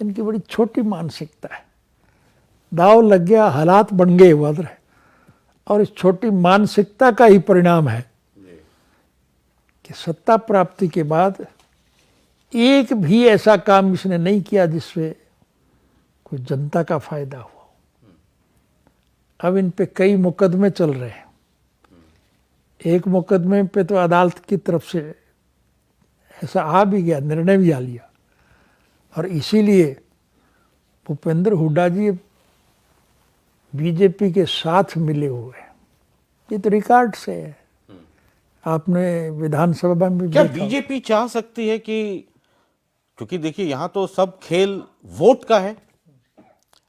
इनकी बड़ी छोटी मानसिकता है, दाव लग गया, हालात बन गए वद्र है। और इस छोटी मानसिकता का ही परिणाम है कि सत्ता प्राप्ति के बाद एक भी ऐसा काम इसने नहीं किया जिससे कोई जनता का फायदा हुआ। अब इन पे कई मुकदमे चल रहे हैं। एक मुकदमे पे तो अदालत की तरफ से ऐसा आ भी गया, निर्णय भी आ लिया, और इसीलिए भूपेंद्र हुड्डा जी बीजेपी के साथ मिले हुए हैं। ये तो रिकॉर्ड से है, आपने विधानसभा में भी क्या देखा। बीजेपी चाह सकती है कि, क्योंकि देखिए यहां तो सब खेल वोट का है,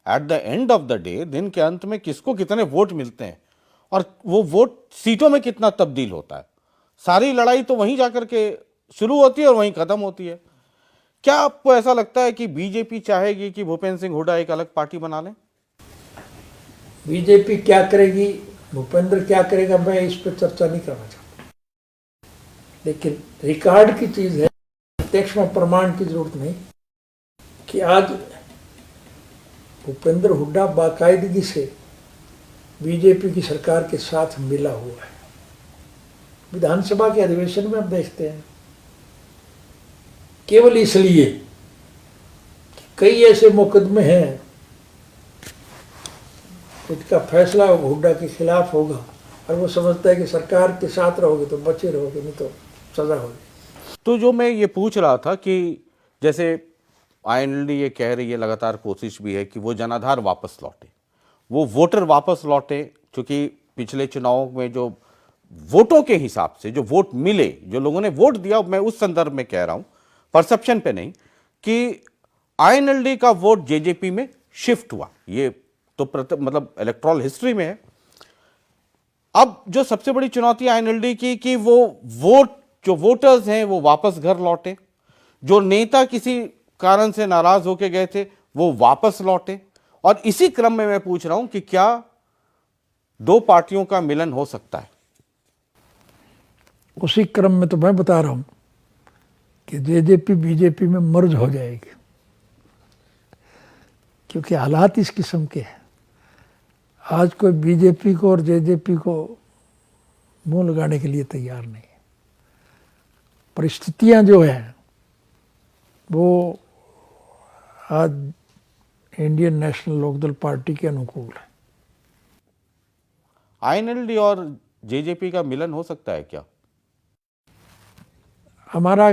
at the end of the day, दिन के अंत में किसको कितने वोट मिलते हैं और वो वोट सीटों में कितना तब्दील होता है, सारी लड़ाई तो वहीं जाकर के शुरू होती है और वहीं खत्म होती है। क्या आपको ऐसा लगता है कि बीजेपी चाहेगी कि भूपेंद्र सिंह हुड्डा एक अलग पार्टी बना लें? बीजेपी क्या करेगी, भूपेंद्र क्या करेगा, मैं इस पर चर्चा नहीं करना चाहता, लेकिन रिकॉर्ड की चीज है, प्रत्यक्ष में प्रमाण की जरूरत नहीं कि आज भूपेंद्र हुड्डा बाकायदगी से बीजेपी की सरकार के साथ मिला हुआ है। विधानसभा के अधिवेशन में हम देखते हैं, केवल इसलिए कि कई ऐसे मुकदमे हैं उसका फैसला हुड्डा के खिलाफ होगा और वो समझता है कि सरकार के साथ रहोगे तो बचे रहोगे, नहीं तो सजा होगी। तो जो मैं ये पूछ रहा था कि जैसे आईएनएलडी ये कह रही है, लगातार कोशिश भी है कि वो जनाधार वापस लौटे, वो वोटर वापस लौटे, क्योंकि पिछले चुनावों में जो वोटों के हिसाब से जो वोट मिले, जो लोगों ने वोट दिया, मैं उस संदर्भ में कह रहा हूं, परसेप्शन पे नहीं, कि आईएनएलडी का वोट जेजेपी में शिफ्ट हुआ। ये तो मतलब इलेक्टोरल हिस्ट्री में है। अब जो सबसे बड़ी चुनौती आईएनएलडी की कि वो वोट, जो वोटर्स हैं वो वापस घर लौटे, जो नेता किसी कारण से नाराज होके गए थे वो वापस लौटे। और इसी क्रम में मैं पूछ रहा हूं कि क्या दो पार्टियों का मिलन हो सकता है? उसी क्रम में तो मैं बता रहा हूं कि जेजेपी बीजेपी में मर्ज हो जाएगी, क्योंकि हालात इस किस्म के हैं। आज कोई बीजेपी को और जेजेपी को मुंह लगाने के लिए तैयार नहीं है। परिस्थितियां जो हैं वो आज इंडियन नेशनल लोकदल पार्टी के अनुकूल है। आईएनएलडी और जेजेपी का मिलन हो सकता है क्या? हमारा,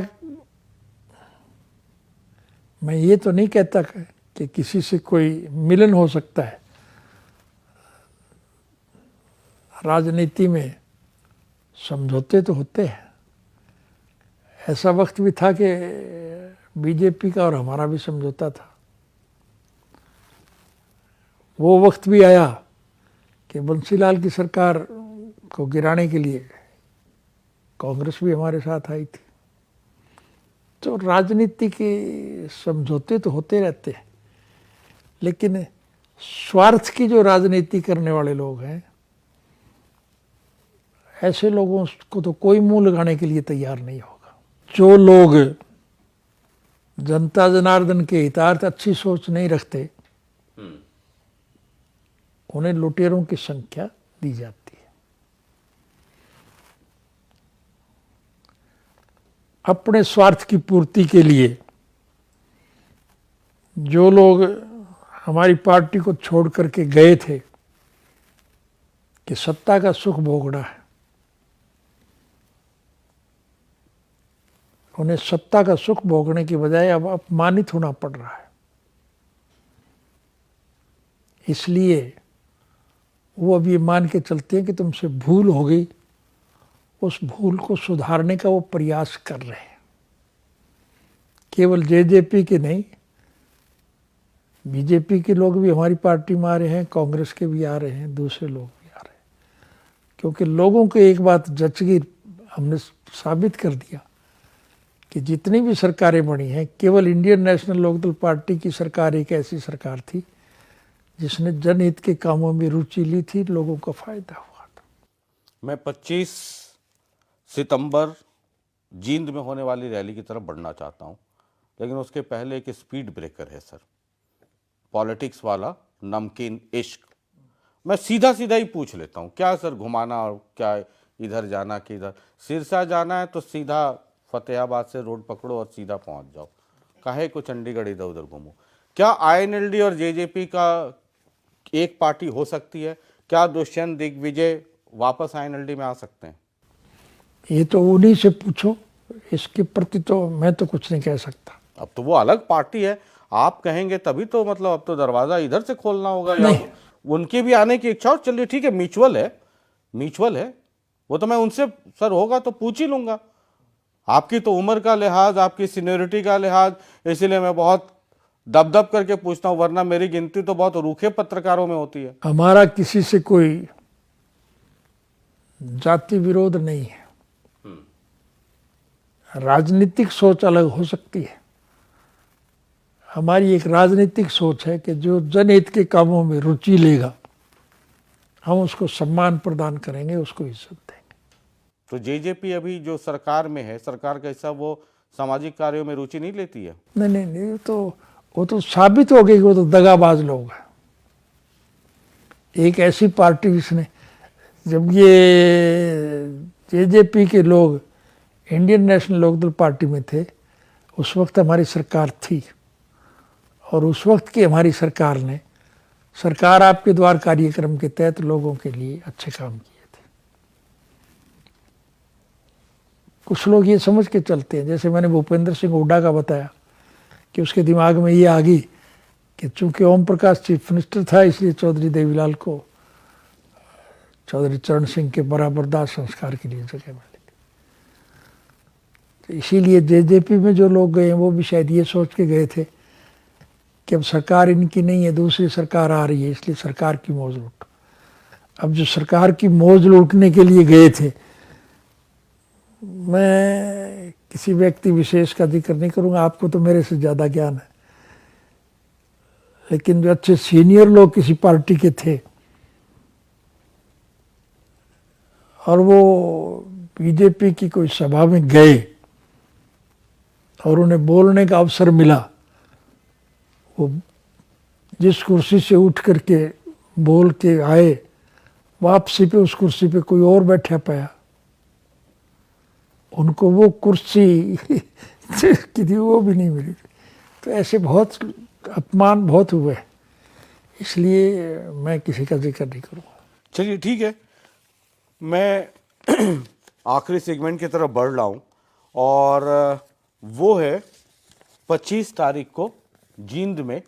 मैं ये तो नहीं कहता कि किसी से कोई मिलन हो सकता है। राजनीति में समझौते तो होते हैं। ऐसा वक्त भी था कि बीजेपी का और हमारा भी समझौता था। वो वक्त भी आया कि बंसीलाल की सरकार को गिराने के लिए कांग्रेस भी हमारे साथ आई थी। तो राजनीति के समझौते तो होते रहते हैं, लेकिन स्वार्थ की जो राजनीति करने वाले लोग हैं, ऐसे लोगों को तो कोई मुंह लगाने के लिए तैयार नहीं होगा। जो लोग जनता जनार्दन के हितार्थ अच्छी सोच नहीं रखते, उन्हें लुटेरों की संख्या दी जाती है। अपने स्वार्थ की पूर्ति के लिए जो लोग हमारी पार्टी को छोड़ करके गए थे कि सत्ता का सुख भोगना है, उन्हें सत्ता का सुख भोगने की बजाय अब अपमानित होना पड़ रहा है। इसलिए वो अब ये मान के चलते हैं कि तुमसे भूल हो गई, उस भूल को सुधारने का वो प्रयास कर रहे हैं। केवल जेजेपी के नहीं, बीजेपी के लोग भी हमारी पार्टी में आ रहे हैं, कांग्रेस के भी आ रहे हैं, दूसरे लोग भी आ रहे हैं, क्योंकि लोगों को एक बात जच गई, हमने साबित कर दिया कि जितनी भी सरकारें बनी हैं, केवल इंडियन नेशनल लोकदल पार्टी की सरकार एक ऐसी सरकार थी जिसने जनहित के कामों में रुचि ली थी, लोगों को फायदा हुआ था। मैं 25 सितंबर जींद में होने वाली रैली की तरफ बढ़ना चाहता हूं, लेकिन उसके पहले एक स्पीड ब्रेकर है सर, पॉलिटिक्स वाला नमकीन इश्क। मैं सीधा सीधा ही पूछ लेता हूं, क्या सर घुमाना, और क्या इधर जाना कि इधर? सिरसा जाना है तो सीधा फतेहाबाद से रोड पकड़ो और सीधा पहुंच जाओ, काहे को चंडीगढ़ इधर उधर घूमो? क्या आईएनएलडी और जेजेपी का एक पार्टी हो सकती है? क्या दुष्यंत दिग्विजय वापस आईएनएलडी में आ सकते हैं? ये तो उन्हीं से पूछो, इसके प्रति तो मैं तो कुछ नहीं कह सकता। अब तो वो अलग पार्टी है, आप कहेंगे तभी तो, मतलब अब तो दरवाजा इधर से खोलना होगा या उनके भी आने की इच्छा हो? चलिए ठीक है, म्यूचुअल है, वो तो मैं उनसे सर होगा तो पूछ ही लूंगा। आपकी तो उम्र का लिहाज, आपकी सीनियरिटी का लिहाज, इसीलिए मैं बहुत दब करके पूछता हूं, वरना मेरी गिनती तो बहुत रूखे पत्रकारों में होती है। हमारा किसी से कोई जाति विरोध नहीं है, राजनीतिक सोच अलग हो सकती है। हमारी एक राजनीतिक सोच है कि जो जनहित के कामों में रुचि लेगा, हम उसको सम्मान प्रदान करेंगे, उसको इज्जत देंगे। तो जेजेपी अभी जो सरकार में है, सरकार का हिस्सा, वो सामाजिक कार्यों में रुचि नहीं लेती है? नहीं, वो तो साबित हो गई कि वो तो दगाबाज लोग हैं। एक ऐसी पार्टी जिसने, जब ये जेजेपी के लोग इंडियन नेशनल लोकदल पार्टी में थे, उस वक्त हमारी सरकार थी, और उस वक्त की हमारी सरकार ने सरकार आपके द्वार कार्यक्रम के तहत लोगों के लिए अच्छे काम किए थे। कुछ लोग ये समझ के चलते हैं, जैसे मैंने भूपेंद्र सिंह हुड्डा का बताया कि उसके दिमाग में ये आ गई कि चूंकि ओम प्रकाश चीफ मिनिस्टर था, इसलिए चौधरी देवीलाल को चौधरी चरण सिंह के बराबर दाह संस्कार के लिए जगह मिली। तो इसीलिए जेजेपी में जो लोग गए हैं वो भी शायद ये सोच के गए थे कि अब सरकार इनकी नहीं है, दूसरी सरकार आ रही है, इसलिए सरकार की मौज लूट। अब जो सरकार की मौज लूटने के लिए गए थे, मैं किसी व्यक्ति विशेष का जिक्र नहीं करूंगा, आपको तो मेरे से ज़्यादा ज्ञान है, लेकिन जो अच्छे सीनियर लोग किसी पार्टी के थे और वो बीजेपी की कोई सभा में गए और उन्हें बोलने का अवसर मिला, वो जिस कुर्सी से उठ करके बोल के आए, वापसी पे उस कुर्सी पे कोई और बैठा पाया, उनको वो कुर्सी की थी वो भी नहीं मिली। तो ऐसे बहुत अपमान बहुत हुए, इसलिए मैं किसी का जिक्र नहीं करूँगा। चलिए ठीक है, मैं आखिरी सेगमेंट की तरफ बढ़ रहा हूँ, और वो है 25 तारीख को जींद में।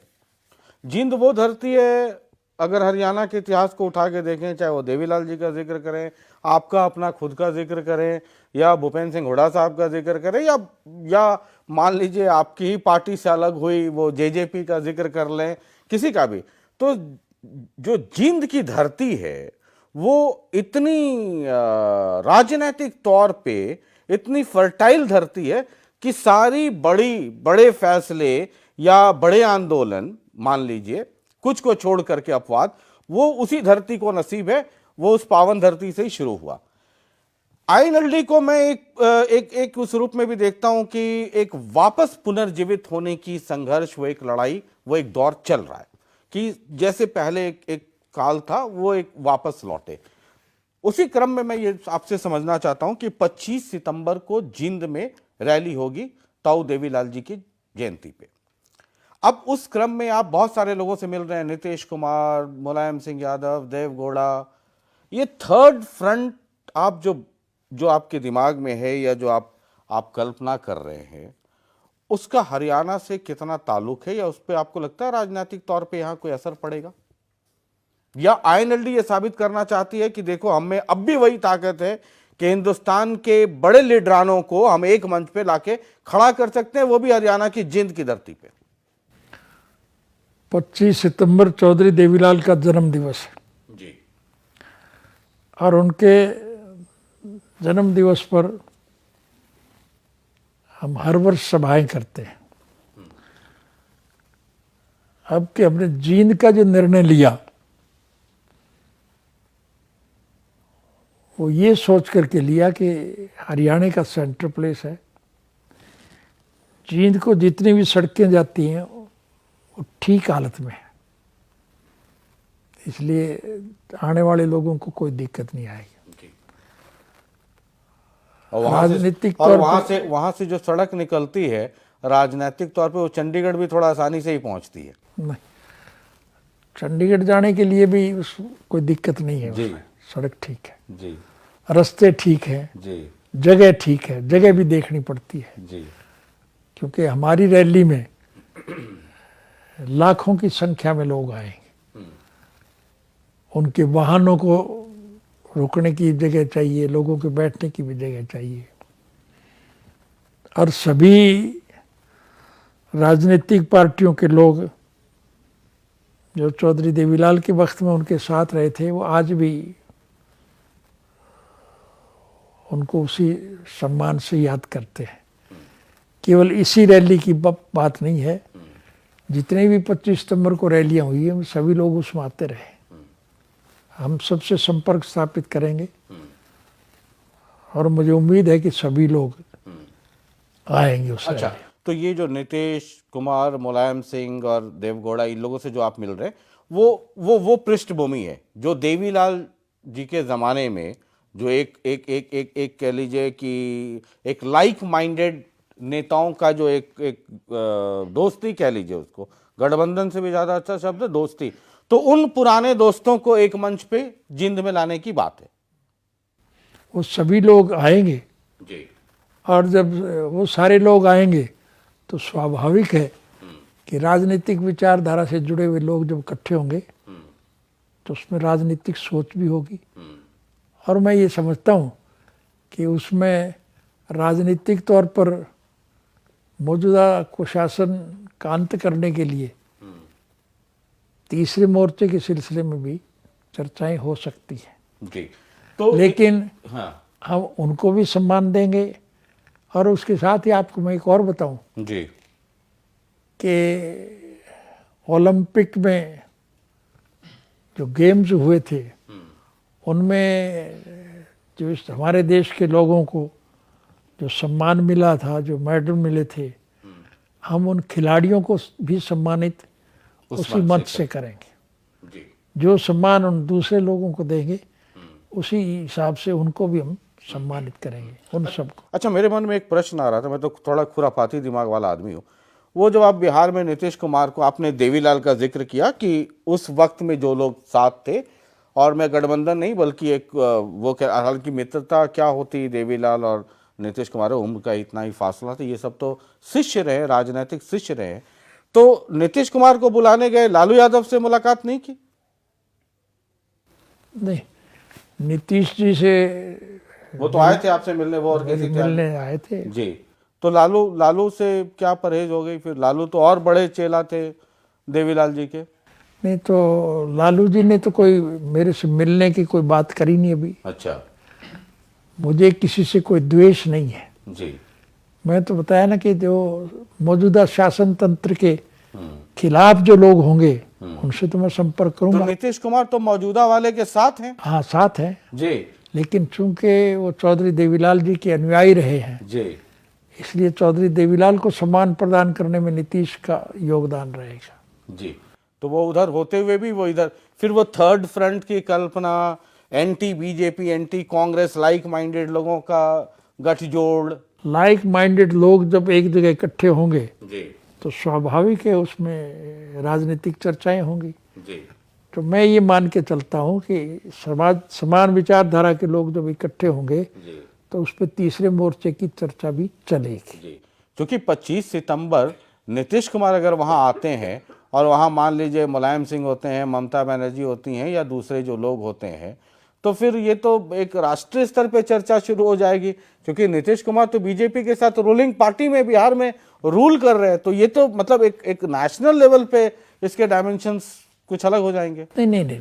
जींद वो धरती है, अगर हरियाणा के इतिहास को उठा के देखें, चाहे वो देवीलाल जी का जिक्र करें, आपका अपना खुद का जिक्र करें, या भूपेंद्र सिंह हुड्डा साहब का जिक्र करें, या मान लीजिए आपकी ही पार्टी से अलग हुई वो जेजेपी का जिक्र कर लें, किसी का भी, तो जो जींद की धरती है वो इतनी राजनीतिक तौर पे इतनी फर्टाइल धरती है कि सारी बड़े फैसले या बड़े आंदोलन, मान लीजिए कुछ को छोड़ करके अपवाद, वो उसी धरती को नसीब है, वो उस पावन धरती से ही शुरू हुआ। आईएनएलडी को मैं एक उस रूप में भी देखता हूं कि एक वापस पुनर्जीवित होने की संघर्ष, वो एक लड़ाई, वो एक दौर चल रहा है कि जैसे पहले एक काल था वो एक वापस लौटे। उसी क्रम में मैं ये आपसे समझना चाहता हूं कि 25 सितंबर को जींद में रैली होगी ताऊ देवीलाल जी की जयंती पे। अब उस क्रम में आप बहुत सारे लोगों से मिल रहे हैं, नीतीश कुमार, मुलायम सिंह यादव, देवगौड़ा। ये थर्ड फ्रंट आप जो आपके दिमाग में है या जो आप कल्पना कर रहे हैं, उसका हरियाणा से कितना ताल्लुक है, या उस पर आपको लगता है राजनीतिक तौर पे यहाँ कोई असर पड़ेगा? या आईएनएलडी ये साबित करना चाहती है कि देखो हम में अब भी वही ताकत है कि हिंदुस्तान के बड़े लीडरानों को हम एक मंच पे लाके खड़ा कर सकते हैं, वो भी हरियाणा की जिंद की धरती पे। 25 सितंबर चौधरी देवीलाल का जन्म दिवस है जी। और उनके जन्म दिवस पर हम हर वर्ष सभाएं करते हैं। अब कि हमने जींद का जो निर्णय लिया वो ये सोच करके लिया कि हरियाणा का सेंटर प्लेस है, जींद को जितनी भी सड़कें जाती हैं वो ठीक हालत में है, इसलिए आने वाले लोगों को कोई दिक्कत नहीं आएगी। और राजनीतिक तौर वहां से जो सड़क निकलती है राजनीतिक तौर पे, वो चंडीगढ़ भी थोड़ा आसानी से ही पहुंचती है। नहीं, चंडीगढ़ जाने के लिए भी कोई दिक्कत नहीं है जी। सड़क ठीक है जी रास्ते ठीक है जी जगह ठीक है, जगह भी देखनी पड़ती है जी क्योंकि हमारी रैली में लाखों की संख्या में लोग आएंगे, उनके वाहनों को रुकने की जगह चाहिए, लोगों के बैठने की भी जगह चाहिए। और सभी राजनीतिक पार्टियों के लोग जो चौधरी देवीलाल के वक्त में उनके साथ रहे थे वो आज भी उनको उसी सम्मान से याद करते हैं। केवल इसी रैली की बात नहीं है, जितने भी 25 सितंबर को रैलियां हुई हैं सभी लोग उसमें आते रहे। हम सबसे संपर्क स्थापित करेंगे और मुझे उम्मीद है कि सभी लोग आएंगे उस अच्छा, तो ये जो नीतीश कुमार, मुलायम सिंह और देवगौड़ा, इन लोगों से जो आप मिल रहे हैं, वो पृष्ठभूमि है जो देवीलाल जी के ज़माने में जो एक कह लीजिए कि एक लाइक माइंडेड नेताओं का जो एक दोस्ती कह लीजिए, उसको गठबंधन से भी ज़्यादा अच्छा शब्द है दोस्ती, तो उन पुराने दोस्तों को एक मंच पे जिंद में लाने की बात है। वो सभी लोग आएंगे जी। और जब वो सारे लोग आएंगे तो स्वाभाविक है कि राजनीतिक विचारधारा से जुड़े हुए लोग जब इकट्ठे होंगे तो उसमें राजनीतिक सोच भी होगी। और मैं ये समझता हूँ कि उसमें राजनीतिक तौर पर मौजूदा कुशासन का अंत करने के लिए तीसरे मोर्चे के सिलसिले में भी चर्चाएं हो सकती हैं। जी। तो लेकिन हाँ हम उनको भी सम्मान देंगे। और उसके साथ ही आपको मैं एक और बताऊं जी कि ओलंपिक में जो गेम्स हुए थे उनमें जो हमारे देश के लोगों को जो सम्मान मिला था, जो मेडल मिले थे, हम उन खिलाड़ियों को भी सम्मानित उसी मंच से करेंगे। जी। जो सम्मान उन दूसरे लोगों को देंगे उसी हिसाब से उनको भी हम सम्मानित करेंगे, उन सबको। अच्छा, मेरे मन में एक प्रश्न आ रहा था, मैं तो थोड़ा खुरापाती दिमाग वाला आदमी हूँ। वो जब आप बिहार में नीतीश कुमार को, आपने देवीलाल का जिक्र किया कि उस वक्त में जो लोग साथ थे, और मैं गठबंधन नहीं बल्कि एक वो हालांकि मित्रता क्या होती देवीलाल और नीतीश कुमार, उम्र का इतना ही फासला था, ये सब तो शिष्य रहे, राजनीतिक शिष्य रहे। तो नीतीश कुमार को बुलाने गए, लालू यादव से मुलाकात नहीं की? नहीं, नीतीश जी से वो तो आए थे आपसे मिलने, वो और कैसे मिलने आए थे जी। तो लालू से क्या परहेज हो गई? फिर लालू तो और बड़े चेला थे देवीलाल जी के। नहीं, तो लालू जी ने तो कोई मेरे से मिलने की कोई बात करी नहीं अभी। अच्छा। मुझे किसी से कोई द्वेष नहीं है जी। मैं तो बताया ना कि जो मौजूदा शासन तंत्र के खिलाफ जो लोग होंगे उनसे तो मैं संपर्क तो करूंगा। नीतीश कुमार तो मौजूदा वाले के साथ हैं। हाँ, साथ हैं जी लेकिन चूंकि वो चौधरी देवीलाल जी के अनुयायी रहे हैं जी इसलिए चौधरी देवीलाल को सम्मान प्रदान करने में नीतीश का योगदान रहेगा। जी। तो वो उधर होते हुए भी वो इधर, फिर वो थर्ड फ्रंट की कल्पना, anti BJP, anti Congress, like minded लोगों का गठजोड़, लाइक माइंडेड लोग जब एक जगह इकट्ठे होंगे जी तो स्वाभाविक है उसमें राजनीतिक चर्चाएं होंगी। जी तो मैं ये मान के चलता हूँ कि समान विचारधारा के लोग जब इकट्ठे होंगे जी तो उस पर तीसरे मोर्चे की चर्चा भी चलेगी। जी, क्योंकि 25 सितंबर नीतीश कुमार अगर वहाँ आते हैं और वहाँ मान लीजिए मुलायम सिंह होते हैं, ममता बनर्जी होती हैं या दूसरे जो लोग होते हैं, तो फिर ये तो एक राष्ट्रीय स्तर पे चर्चा शुरू हो जाएगी, क्योंकि नीतीश कुमार तो बीजेपी के साथ रूलिंग पार्टी में बिहार में रूल कर रहे हैं। तो ये तो मतलब एक नेशनल लेवल पे इसके डायमेंशंस कुछ अलग हो जाएंगे। नहीं,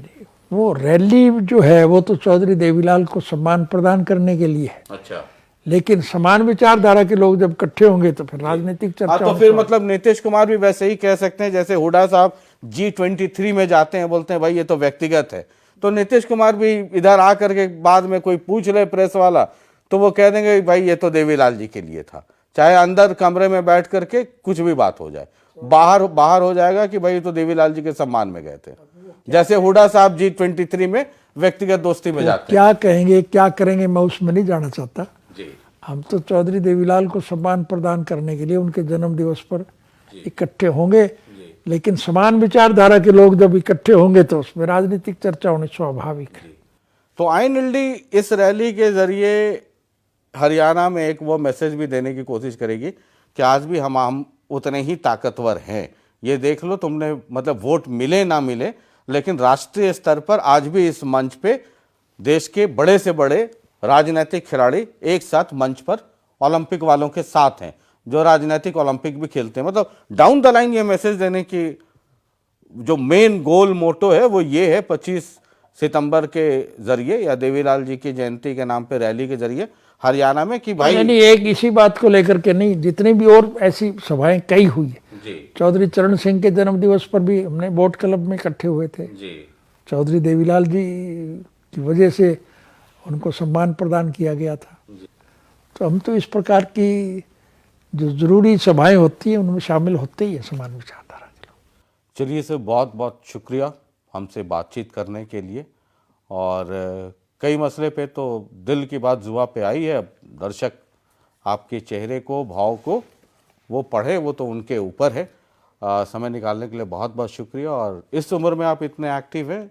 वो रैली जो है वो तो चौधरी देवीलाल को सम्मान प्रदान करने के लिए है। अच्छा, लेकिन समान विचारधारा के लोग जब इकट्ठे होंगे तो फिर राजनीतिक चर्चा। तो फिर मतलब नीतीश कुमार भी वैसे ही कह सकते हैं जैसे हुड्डा साहब G23 में जाते हैं, बोलते हैं भाई ये तो व्यक्तिगत है, तो नीतीश कुमार भी इधर आकर के बाद में कोई पूछ ले प्रेस वाला तो वो कह देंगे भाई ये तो देवीलाल जी के लिए था, चाहे अंदर कमरे में बैठ करके कुछ भी बात हो जाए, बाहर हो जाएगा कि भाई ये तो देवीलाल जी के सम्मान में गए थे, जैसे हुड्डा साहब G23 में व्यक्तिगत दोस्ती में जाते हैं। क्या कहेंगे क्या करेंगे मैं उसमें नहीं जाना चाहता। जी हम तो चौधरी देवीलाल को सम्मान प्रदान करने के लिए उनके जन्म दिवस पर इकट्ठे होंगे, लेकिन समान विचारधारा के लोग जब इकट्ठे होंगे तो उसमें राजनीतिक चर्चा होनी स्वाभाविक है। तो INLD इस रैली के जरिए हरियाणा में एक वो मैसेज भी देने की कोशिश करेगी कि आज भी हम उतने ही ताकतवर हैं, ये देख लो तुमने, मतलब वोट मिले ना मिले लेकिन राष्ट्रीय स्तर पर आज भी इस मंच पे देश के बड़े से बड़े राजनीतिक खिलाड़ी एक साथ मंच पर ओलंपिक वालों के साथ हैं, जो राजनीतिक ओलंपिक भी खेलते हैं। मतलब डाउन द लाइन ये मैसेज देने की जो मेन गोल मोटो है वो ये है 25 सितंबर के जरिए या देवीलाल जी की जयंती के नाम पे रैली के जरिए हरियाणा में कि भाई यानी एक इसी बात को लेकर के नहीं, जितनी भी और ऐसी सभाएं कई हुई है। चौधरी चरण सिंह के जन्म दिवस पर भी हमने बोट क्लब में इकट्ठे हुए थे। चौधरी देवीलाल जी की वजह से उनको सम्मान प्रदान किया गया था। तो हम तो इस प्रकार की जो जरूरी सभाएं होती हैं उनमें शामिल होते ही है समान विचारधारा के लोग। चलिए सर, बहुत बहुत शुक्रिया हमसे बातचीत करने के लिए, और कई मसले पे तो दिल की बात जुबां पे आई है। अब दर्शक आपके चेहरे को, भाव को वो पढ़े, वो तो उनके ऊपर है। समय निकालने के लिए बहुत बहुत शुक्रिया, और इस उम्र में आप इतने एक्टिव हैं,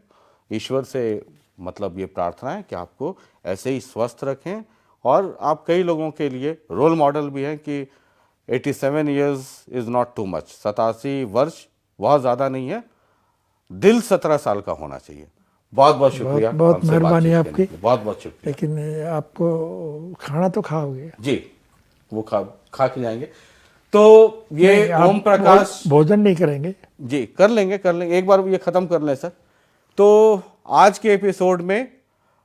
ईश्वर से मतलब ये प्रार्थना है कि आपको ऐसे ही स्वस्थ रखें, और आप कई लोगों के लिए रोल मॉडल भी हैं कि 87 years is not too much, 87 वर्ष बहुत ज़्यादा नहीं है, दिल 17 साल का होना चाहिए। बहुत बहुत शुक्रिया, बहुत मेहरबानी आपकी, बहुत बहुत शुक्रिया। लेकिन आपको खाना तो खाओगे जी, वो खा के जाएंगे। तो ये ओम प्रकाश भोजन नहीं करेंगे? जी कर लेंगे, एक बार ये खत्म कर लें सर। तो आज के एपिसोड में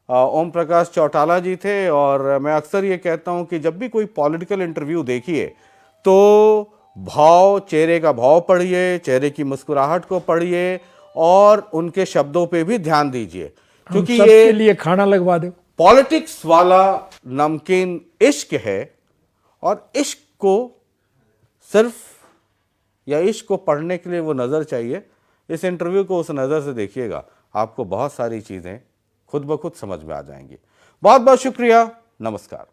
ओम प्रकाश चौटाला जी थे, और मैं अक्सर ये कहता हूं कि जब भी कोई पॉलिटिकल इंटरव्यू देखिए तो भाव, चेहरे का भाव पढ़िए, चेहरे की मुस्कुराहट को पढ़िए, और उनके शब्दों पे भी ध्यान दीजिए, क्योंकि ये लिए खाना लगवा दो। पॉलिटिक्स वाला नमकीन इश्क है, और इश्क को सिर्फ या इश्क को पढ़ने के लिए वो नज़र चाहिए। इस इंटरव्यू को उस नज़र से देखिएगा, आपको बहुत सारी चीज़ें खुद ब खुद समझ में आ जाएंगी। बहुत बहुत शुक्रिया, नमस्कार।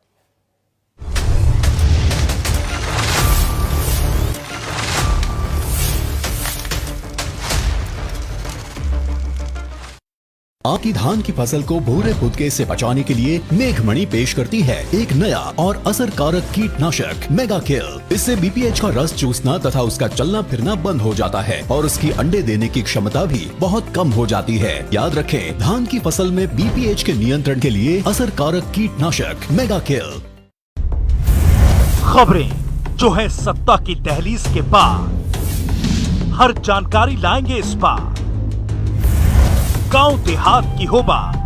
आपकी धान की फसल को भूरे भुदके से बचाने के लिए मेघमणि पेश करती है एक नया और असरकारक कीटनाशक मेगा किल। इससे बीपीएच का रस चूसना तथा उसका चलना फिरना बंद हो जाता है, और उसकी अंडे देने की क्षमता भी बहुत कम हो जाती है। याद रखें, धान की फसल में बीपीएच के नियंत्रण के लिए असरकारक कीटनाशक मेगा किल। खबरें जो है सत्ता की दहलीज के पार, हर जानकारी लाएंगे इस पार। गांव देहात की हो बात,